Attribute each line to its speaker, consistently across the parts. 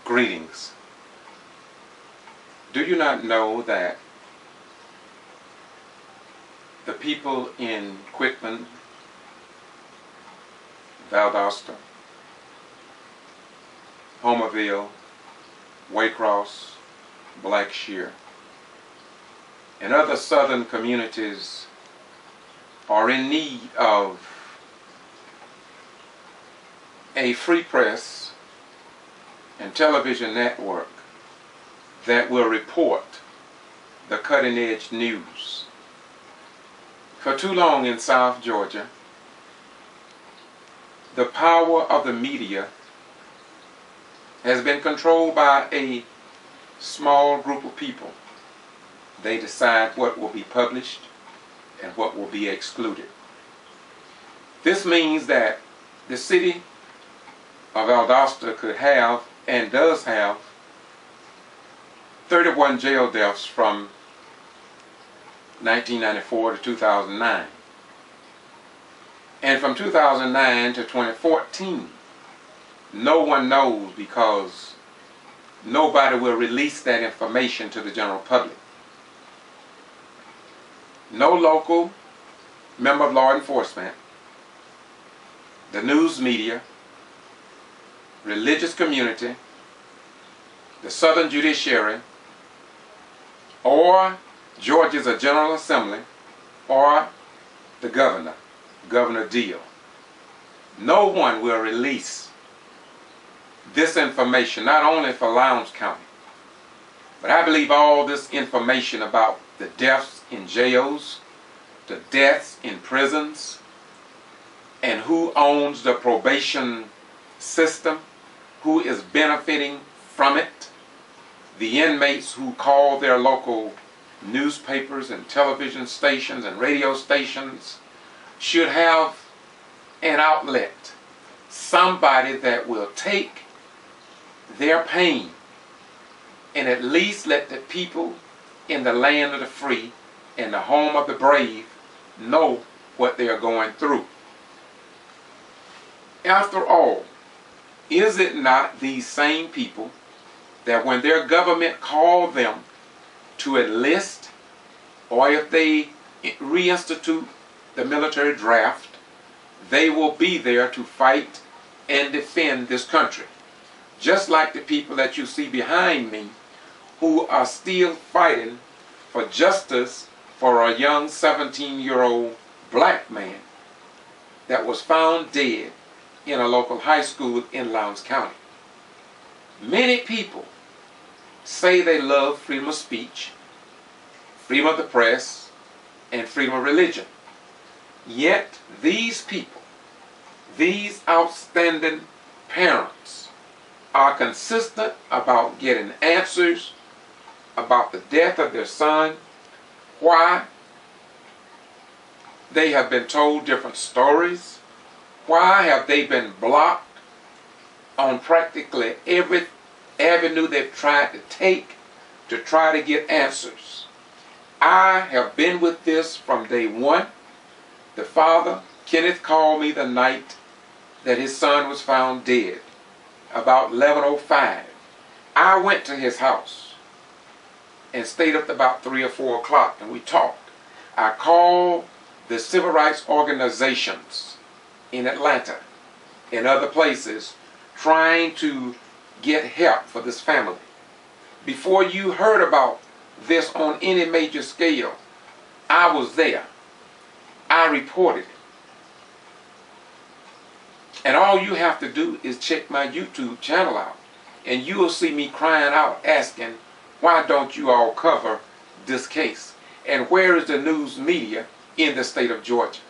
Speaker 1: Greetings. Do you not know that the people in Quitman, Valdosta, Homerville, Waycross, Blackshear, and other southern communities are in need of a free press and television network that will report the cutting-edge news? For too long in South Georgia, the power of the media has been controlled by a small group of people. They decide what will be published and what will be excluded. This means that the city of Valdosta could have and does have 31 jail deaths from 1994 to 2009. And from 2009 to 2014, no one knows because nobody will release that information to the general public. No local member of law enforcement, the news media, religious community, the Southern Judiciary, or Georgia's General Assembly, or the governor, Governor Deal. No one will release this information, not only for Lowndes County, but I believe all this information about the deaths in jails, the deaths in prisons, and who owns the probation system, who is benefiting from it, the inmates who call their local newspapers and television stations and radio stations, should have an outlet, somebody that will take their pain and at least let the people in the land of the free and the home of the brave know what they are going through. After all, is it not these same people that when their government call them to enlist, or if they reinstitute the military draft, they will be there to fight and defend this country? Just like the people that you see behind me who are still fighting for justice for a young 17-year-old black man that was found dead in a local high school in Lowndes County. Many people say they love freedom of speech, freedom of the press, and freedom of religion. Yet these people, these outstanding parents, are consistent about getting answers about the death of their son, why they have been told different stories, why have they been blocked on practically every avenue they've tried to take to try to get answers. I have been with this from day one. The father, Kenneth, called me the night that his son was found dead, about 11:05. I went to his house and stayed up to about 3 or 4 o'clock, and we talked. I called the civil rights organizations in Atlanta and other places trying to get help for this family. Before you heard about this on any major scale, I was there. I reported it. And all you have to do is check my YouTube channel out, and you will see me crying out asking, why don't you all cover this case? And where is the news media in the state of Georgia?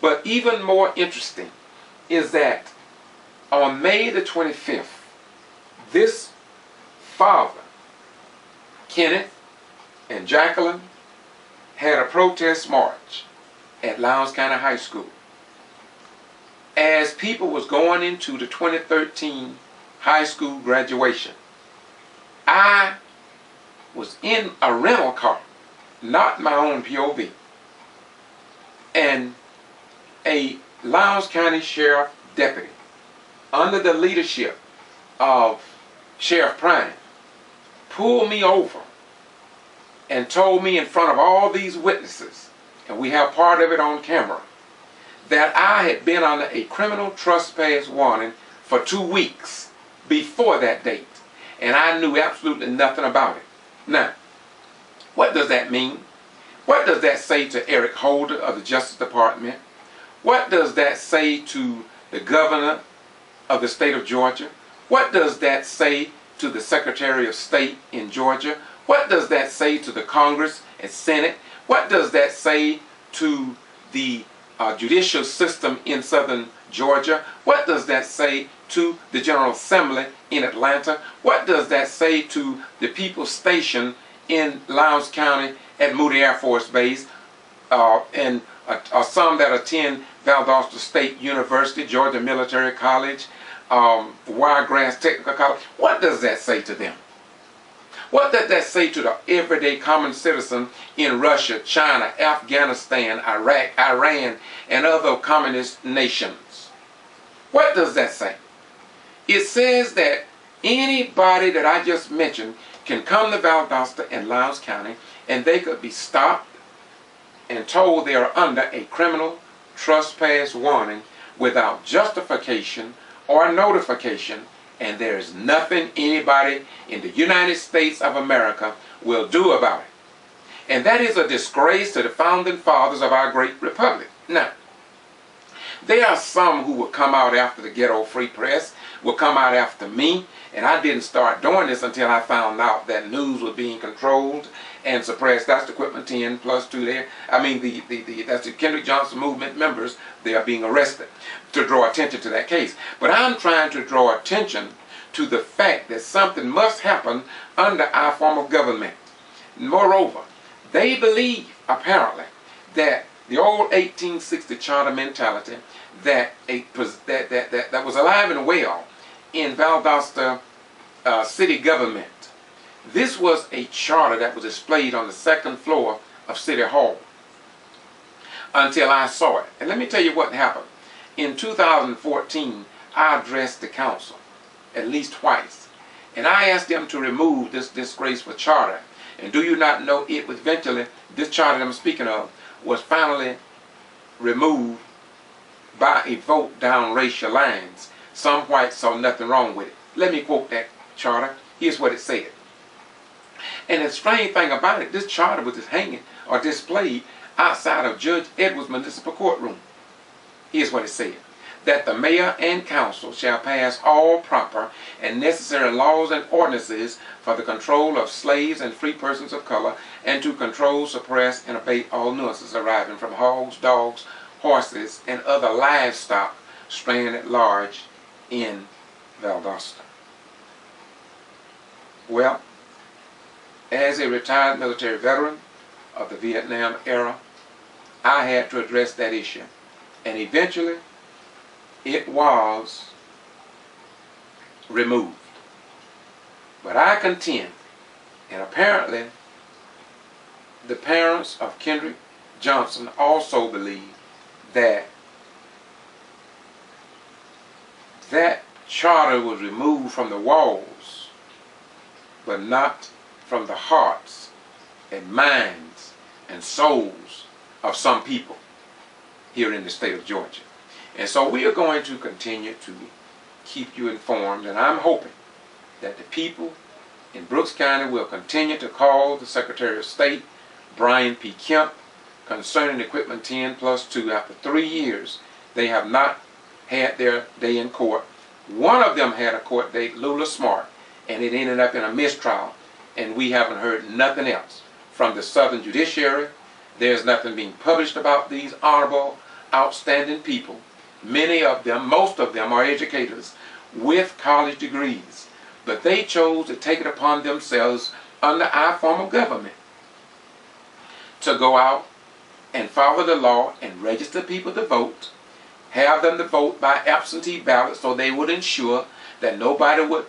Speaker 1: But even more interesting is that on May the 25th, this father, Kenneth and Jacqueline, had a protest march at Lowndes County High School. As people was going into the 2013 high school graduation, I was in a rental car, not my own POV, and a Lowndes County Sheriff deputy, under the leadership of Sheriff Prime, pulled me over and told me in front of all these witnesses, and we have part of it on camera, that I had been under a criminal trespass warning for 2 weeks before that date, and I knew absolutely nothing about it. Now, what does that mean? What does that say to Eric Holder of the Justice Department? What does that say to the governor of the state of Georgia? What does that say to the Secretary of State in Georgia? What does that say to the Congress and Senate? What does that say to the judicial system in southern Georgia? What does that say to the General Assembly in Atlanta? What does that say to the people stationed in Lowndes County at Moody Air Force Base, and some that attend Valdosta State University, Georgia Military College, Waycross Technical College? What does that say to them? What does that say to the everyday common citizen in Russia, China, Afghanistan, Iraq, Iran, and other communist nations? What does that say? It says that anybody that I just mentioned can come to Valdosta and Lowndes County, and they could be stopped and told they are under a criminal trespass warning without justification or notification, and there is nothing anybody in the United States of America will do about it. And that is a disgrace to the founding fathers of our great republic. Now, there are some who will come out after the Ghetto Free Press, will come out after me, and I didn't start doing this until I found out that news was being controlled and suppressed. That's the Quitman 10+2 there. I mean, that's the Kendrick Johnson movement members. They are being arrested to draw attention to that case. But I'm trying to draw attention to the fact that something must happen under our form of government. Moreover, they believe, apparently, that the old 1860 charter mentality that was alive and well in Valdosta city government. This was a charter that was displayed on the second floor of City Hall until I saw it. And let me tell you what happened. In 2014, I addressed the council at least twice, and I asked them to remove this disgraceful charter. And do you not know it was eventually, this charter that I'm speaking of, was finally removed by a vote down racial lines. Some whites saw nothing wrong with it. Let me quote that charter. Here's what it said. And the strange thing about it, this charter was just hanging or displayed outside of Judge Edwards' municipal courtroom. Here's what it said. That the mayor and council shall pass all proper and necessary laws and ordinances for the control of slaves and free persons of color, and to control, suppress, and abate all nuisances arising from hogs, dogs, horses, and other livestock straying at large in Valdosta. Well, as a retired military veteran of the Vietnam era, I had to address that issue. And eventually, it was removed. But I contend, and apparently the parents of Kendrick Johnson also believe that that charter was removed from the walls, but not from the hearts and minds and souls of some people here in the state of Georgia. And so we are going to continue to keep you informed, and I'm hoping that the people in Brooks County will continue to call the Secretary of State, Brian P. Kemp, concerning Quitman 10+2. After 3 years, they have not had their day in court. One of them had a court date, Lula Smart, and it ended up in a mistrial, and we haven't heard nothing else from the Southern Judiciary. There's nothing being published about these honorable, outstanding people. Many of them, most of them, are educators with college degrees, but they chose to take it upon themselves under our form of government to go out and follow the law and register people to vote, have them to vote by absentee ballot so they would ensure that nobody would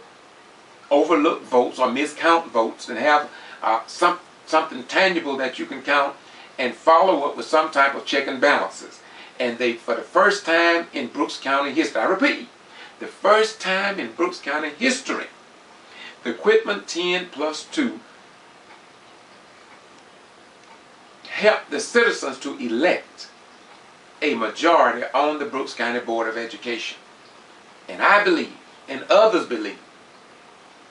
Speaker 1: overlook votes or miscount votes, and have something tangible that you can count and follow up with some type of check and balances. And they, for the first time in Brooks County history, I repeat, the first time in Brooks County history, the Quitman 10 plus 2 helped the citizens to elect a majority on the Brooks County Board of Education. And I believe, and others believe,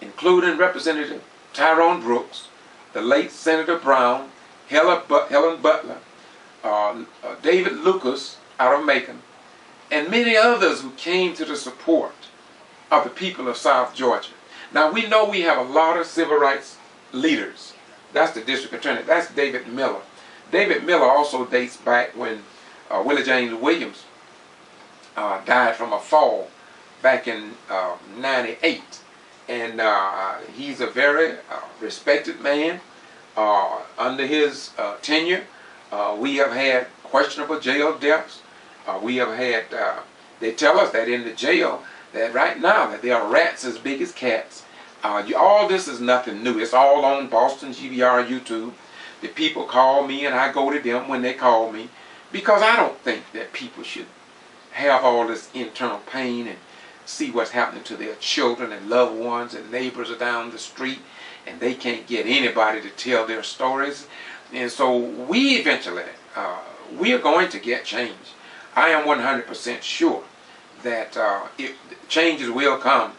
Speaker 1: including Representative Tyrone Brooks, the late Senator Brown, Helen Butler, David Lucas out of Macon, and many others who came to the support of the people of South Georgia. Now we know we have a lot of civil rights leaders. That's the district attorney. That's David Miller. David Miller also dates back when Willie James Williams died from a fall back in '98. And he's a very respected man. Under his tenure, we have had questionable jail deaths. We have had, they tell us that in the jail, that right now, that there are rats as big as cats. All this is nothing new. It's all on Boston G.B.R. YouTube. The people call me and I go to them when they call me, because I don't think that people should have all this internal pain and see what's happening to their children and loved ones and neighbors are down the street and they can't get anybody to tell their stories. And so we eventually, we are going to get change. I am 100% sure that changes will come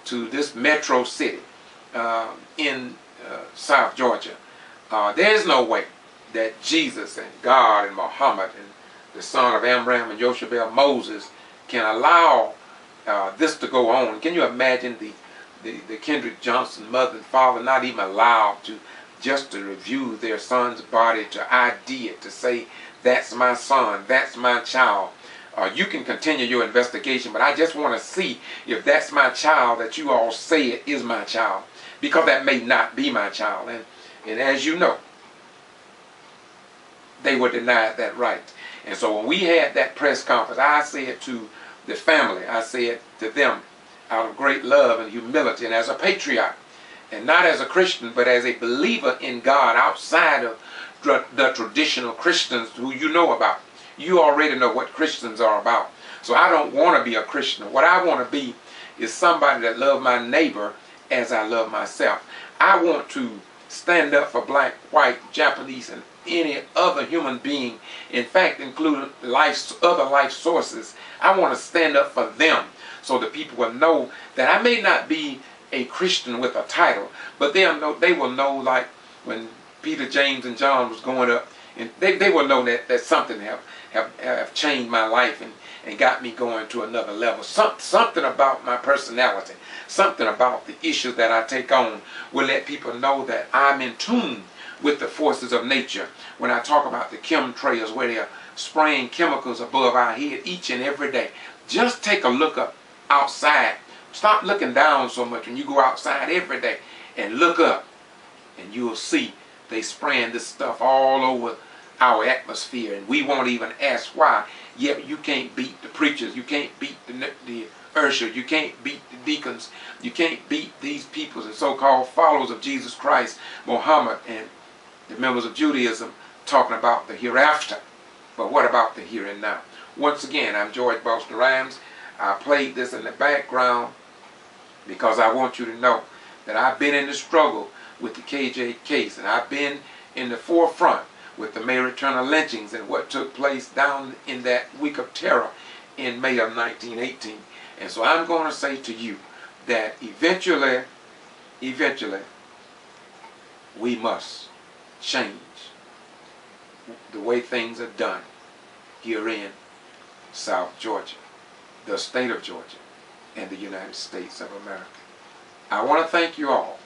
Speaker 1: to this metro city in South Georgia. There is no way that Jesus and God and Muhammad and the son of Amram and Yoshabel Moses can allow this to go on. Can you imagine the Kendrick Johnson mother and father not even allowed just to review their son's body, to ID it, to say, that's my son, that's my child. You can continue your investigation, but I just want to see if that's my child that you all say it is my child, because that may not be my child. And as you know, they were denied that right. And so when we had that press conference, I said to the family, I said to them out of great love and humility and as a patriot, and not as a Christian, but as a believer in God outside of the traditional Christians who you know about. You already know what Christians are about. So I don't want to be a Christian. What I want to be is somebody that loves my neighbor as I love myself. I want to stand up for black, white, Japanese, and any other human being, in fact, including other life sources. I want to stand up for them so that people will know that I may not be a Christian with a title, but they will know, like when Peter, James, and John was going up, and they will know that something have changed my life and got me going to another level. Something about my personality, something about the issues that I take on will let people know that I'm in tune with the forces of nature. When I talk about the chemtrails where they're spraying chemicals above our head each and every day, just take a look up outside. Stop looking down so much when you go outside every day and look up, and you'll see they spraying this stuff all over our atmosphere, and we won't even ask why. Yet you can't beat the preachers, you can't beat the ushers, you can't beat the deacons, you can't beat these people, the so-called followers of Jesus Christ, Muhammad, and the members of Judaism talking about the hereafter. But what about the here and now? Once again, I'm George Boston Rhymes. I played this in the background because I want you to know that I've been in the struggle with the KJ case, and I've been in the forefront with the Meia Turner lynchings and what took place down in that week of terror in May of 1918. And so I'm going to say to you that eventually, we must change the way things are done here in South Georgia, the state of Georgia, and the United States of America. I want to thank you all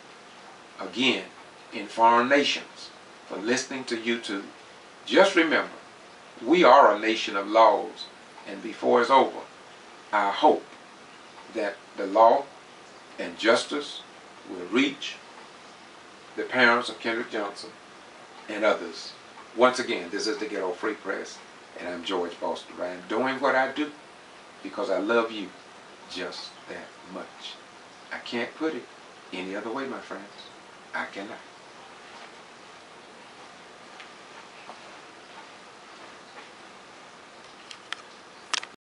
Speaker 1: again in foreign nations for listening to YouTube. Just remember, we are a nation of laws, and before it's over, I hope that the law and justice will reach the parents of Kendrick Johnson and others. Once again, this is the Ghetto Free Press, and I'm George Boston Ryan, doing what I do because I love you just that much. I can't put it any other way, my friends. I cannot.